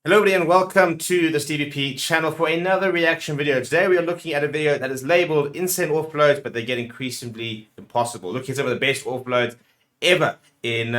Hello everybody and welcome to the Stevie P channel for another reaction video. Today we are looking at a video that is labeled insane offloads, but they get increasingly impossible. Looking at some of the best offloads ever in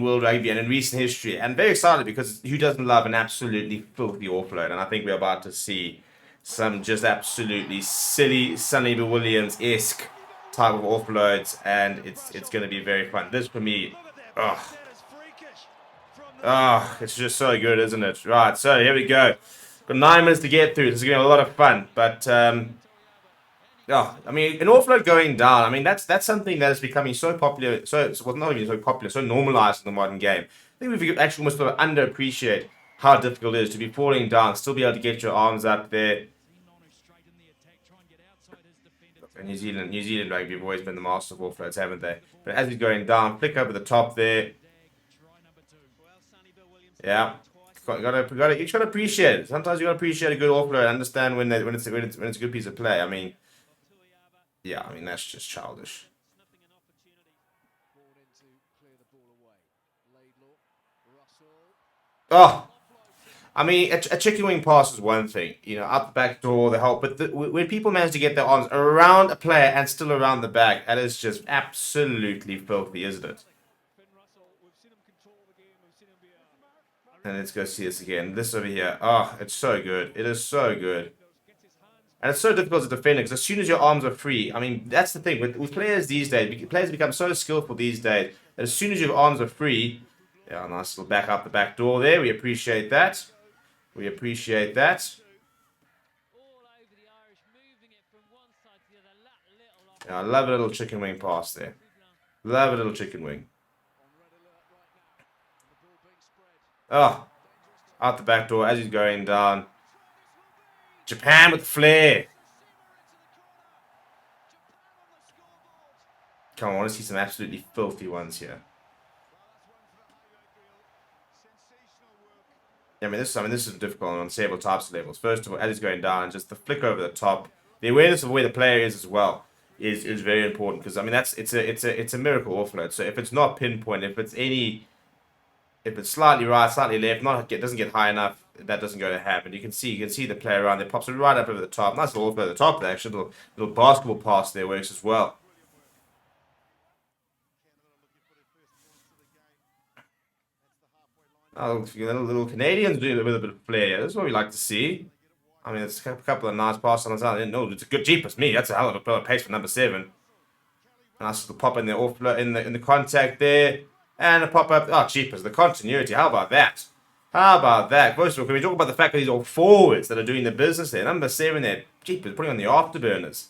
world rugby and in recent history. And very excited because who doesn't love an absolutely filthy offload? And I think we're about to see some just absolutely silly sonny-bill Williams-esque type of offloads, and it's going to be very fun. This for me, ugh. Oh, it's just so good, isn't it? Right, so here we go. Got 9 minutes to get through. This is going to be a lot of fun. But, oh, I mean, an offload going down, I mean, that's something that is becoming so popular, well, not even so popular, so normalized in the modern game. I think we've actually almost sort of underappreciate how difficult it is to be falling down, still be able to get your arms up there. And New Zealand rugby have always been the master of offloads, haven't they? But as he's going down, flick over the top there. Yeah, you gotta appreciate it. Sometimes you gotta appreciate a good offload and understand when it's a good piece of play. I mean, yeah, I mean that's just childish. Oh, I mean a chicken wing pass is one thing, you know, out the back door, the help, but when people manage to get their arms around a player and still around the back, that is just absolutely filthy, isn't it? And let's go see this again. This over here. Oh, it's so good. It is so good. And it's so difficult to defend because as soon as your arms are free, I mean, that's the thing. With players these days, players become so skillful these days that as soon as your arms are free, yeah, nice little back up the back door there. We appreciate that. We appreciate that. Yeah, I love a little chicken wing pass there. Love a little chicken wing. Oh, out the back door as he's going down. Japan with the flair. Come on, I want to see some absolutely filthy ones here. Yeah, I mean, this is difficult on several types of levels. First of all, as he's going down, just the flick over the top, the awareness of where the player is as well is very important because I mean it's a miracle offload. So if it's not pinpoint, if it's slightly right, slightly left, doesn't get high enough, that doesn't go to happen. You can see the player around there, pops it right up over the top. Nice little over the top there, actually. Little basketball pass there works as well. Oh, little Canadians do it with a bit of flair. That's what we like to see. I mean, it's a couple of nice passes on the side. No, it's a good jeepers me. That's a hell of a pace for number 7. Nice little pop in the offload in the contact there. And a pop-up. Oh, jeepers, the continuity. How about that? How about that? First of all, can we talk about the fact that these are forwards that are doing the business there? Number 7 there. Jeepers, putting on the afterburners.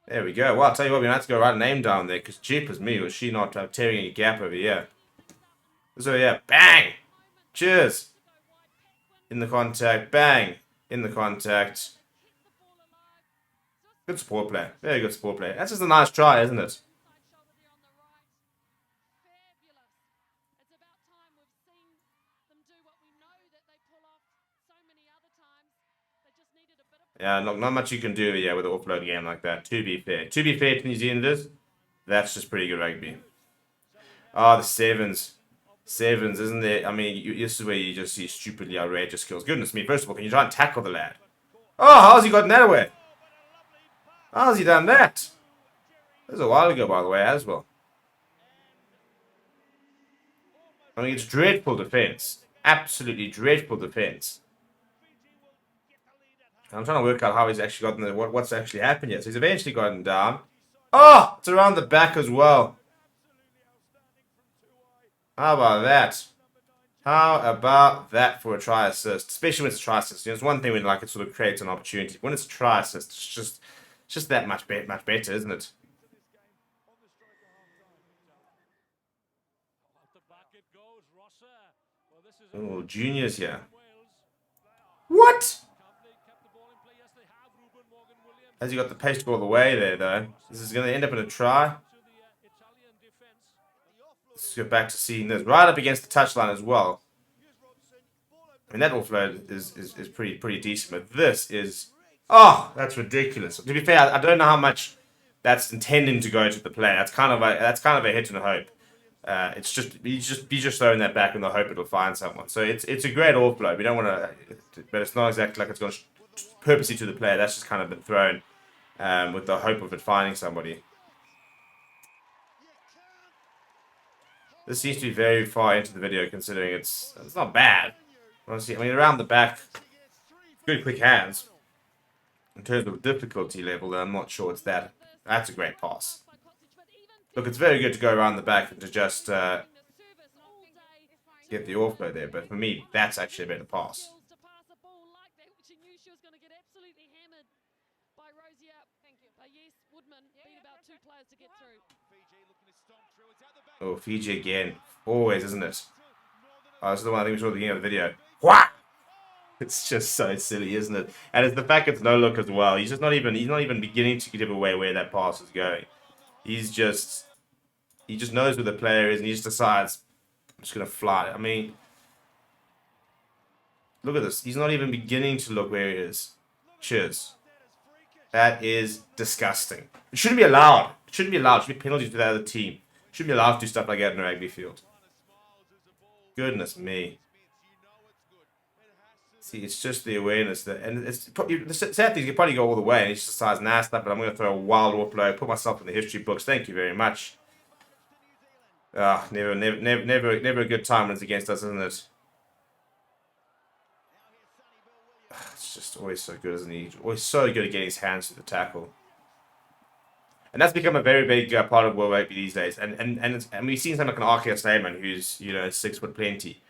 There we go. Well, I'll tell you what, we might have to go write a name down there, because jeepers me, was she not tearing any gap over here. So, yeah, bang! Cheers! In the contact, bang! In the contact. Good support play. Very good support play. That's just a nice try, isn't it? Yeah, not much you can do here with an offload game like that, to be fair. To be fair to New Zealanders, that's just pretty good rugby. Oh, the sevens. Sevens, isn't there? I mean, this is where you just see stupidly outrageous skills. Goodness me, first of all, can you try and tackle the lad? Oh, how's he gotten that away? How's he done that? That was a while ago, by the way, as well. I mean, it's dreadful defense. Absolutely dreadful defense. I'm trying to work out how he's actually gotten what's actually happened yet. So he's eventually gotten down. Oh, it's around the back as well. How about that? How about that for a try assist? Especially when it's a try assist. You know, it's one thing when like it sort of creates an opportunity. When it's a try assist, it's just that much better, isn't it? Oh, juniors here. What? Has he got the pace to go all the way there, though? This is going to end up in a try. Let's go back to seeing this. Right up against the touchline as well. I mean, that offload is pretty decent, but this is... Oh, that's ridiculous. To be fair, I don't know how much that's intending to go to the player. That's kind of a hit and a hope. It's just he's just throwing that back in the hope it'll find someone. So it's a great offload. We don't want to, but it's not exactly like it's going purposely to the player. That's just kind of been thrown with the hope of it finding somebody. This seems to be very far into the video, considering it's not bad. Honestly, I mean, around the back, good quick hands. In terms of difficulty level, I'm not sure it's that. That's a great pass. Look, it's very good to go around the back and to just get the offload there, but for me, that's actually a better pass. Oh, Fiji again. Always, isn't it? Oh, this is the one I think we saw at the beginning of the video. What? It's just so silly, isn't it? And it's the fact it's no look as well. He's not even beginning to give away where that pass is going. He just knows where the player is and he just decides, I'm just gonna fly. I mean, look at this. He's not even beginning to look where he is. Cheers. That is disgusting. It shouldn't be allowed. It shouldn't be allowed. It should be penalties to the other team. Shouldn't be allowed to do stuff like that in a rugby field. Goodness me. See, it's just the awareness that, and it's probably the sad thing is you probably go all the way, and he just decides, nah, stuff, but I'm going to throw a wild offload, put myself in the history books. Thank you very much. Ah, never a good time when it's against us, isn't it? It's just always so good, isn't he? Always so good at getting his hands to the tackle. And that's become a very big part of World Rugby these days. And we've seen something like an RK Slayman who's, 6 foot plenty.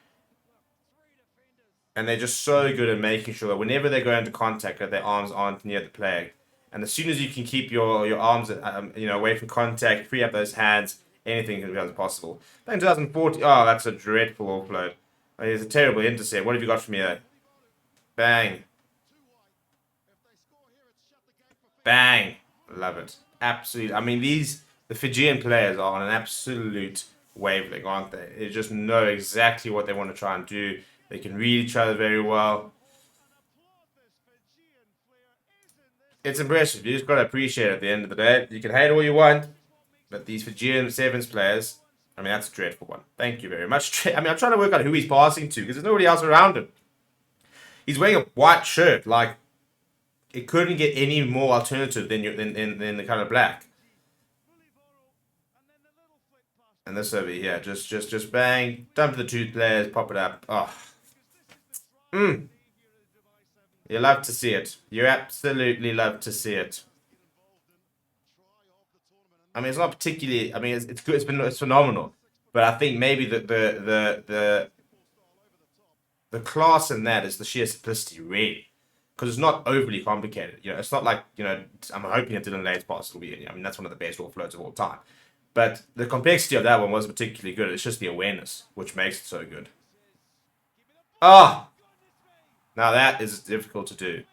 And they're just so good at making sure that whenever they go into contact, that their arms aren't near the player. And as soon as you can keep your arms, away from contact, free up those hands, anything can become possible. Then in 2014, oh, that's a dreadful offload. It's a terrible intercept. What have you got from here? Bang. Bang. Love it. Absolutely. I mean, the Fijian players are on an absolute wavelength, aren't they? They just know exactly what they want to try and do. They can read each other very well. It's impressive. You just got to appreciate it at the end of the day. You can hate all you want, but these Fijian Sevens players, I mean, that's a dreadful one. Thank you very much. I mean, I'm trying to work out who he's passing to because there's nobody else around him. He's wearing a white shirt. Like, it couldn't get any more alternative than the kind of black. And this over here, just bang, dump the two players, pop it up. Oh. You love to see it. You absolutely love to see it. I mean, it's not particularly. I mean, it's good. It's phenomenal. But I think maybe the class in that is the sheer simplicity, really, because it's not overly complicated. It's not like I'm hoping that Dylan Lane's pass will be. I mean, that's one of the best offloads of all time. But the complexity of that one wasn't particularly good. It's just the awareness which makes it so good. Ah. Now that is difficult to do.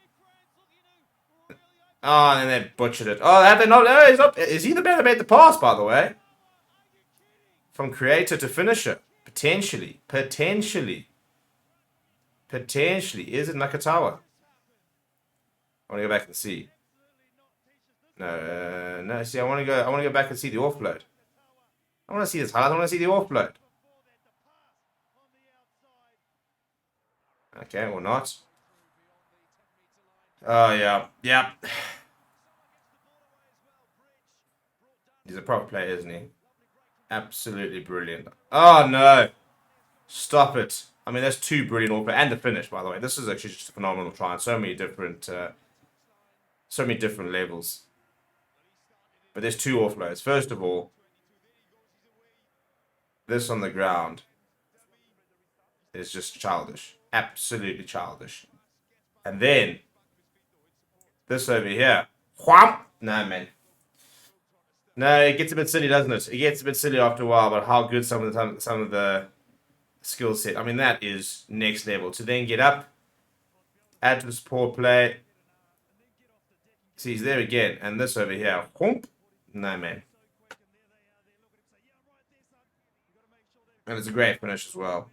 Oh, and then they butchered it. Oh, have they not? No, he's not. Is he the man that made the pass, by the way? From creator to finisher. Potentially. Is it Nakatawa? I want to go back and see. No. See, I want to go back and see the offload. I want to see this highlight. I want to see the offload. Okay, or not. Oh, yeah. He's a proper player, isn't he? Absolutely brilliant. Oh, no. Stop it. I mean, there's two brilliant offloads. And the finish, by the way. This is actually just a phenomenal try on so many different levels. But there's two offloads. First of all, this on the ground is just childish. Absolutely childish. And then this over here. Wham! No, man. No, it gets a bit silly, doesn't it? It gets a bit silly after a while, but how good some of the skill set. I mean, that is next level. To then get up, add to the support play. See, he's there again. And this over here. Whoomp. No, man. And it's a great finish as well.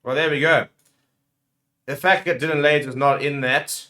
Well, there we go. The fact that Dylan Lades is not in that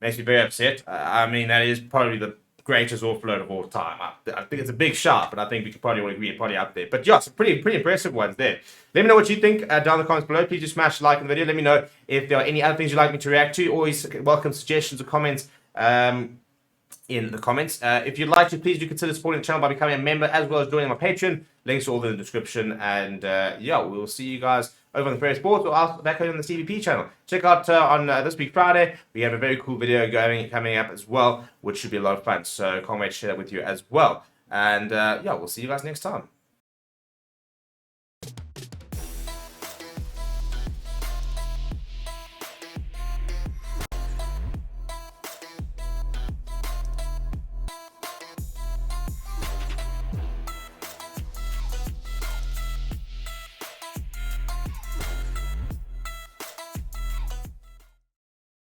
makes me very upset. I mean, that is probably the greatest offload of all time. I think it's a big shot, but I think we could probably all agree it's probably up there. But yeah, some pretty impressive ones there. Let me know what you think down in the comments below. Please just smash like on the video. Let me know if there are any other things you'd like me to react to. Always welcome suggestions or comments in the comments. If you'd like to, please do consider supporting the channel by becoming a member as well as joining my Patreon. Links are all in the description. And yeah, we'll see you guys over on the Fair Sports or back on the CVP channel. Check out on this week Friday, we have a very cool video coming up as well, which should be a lot of fun. So can't wait to share that with you as well. And yeah, we'll see you guys next time.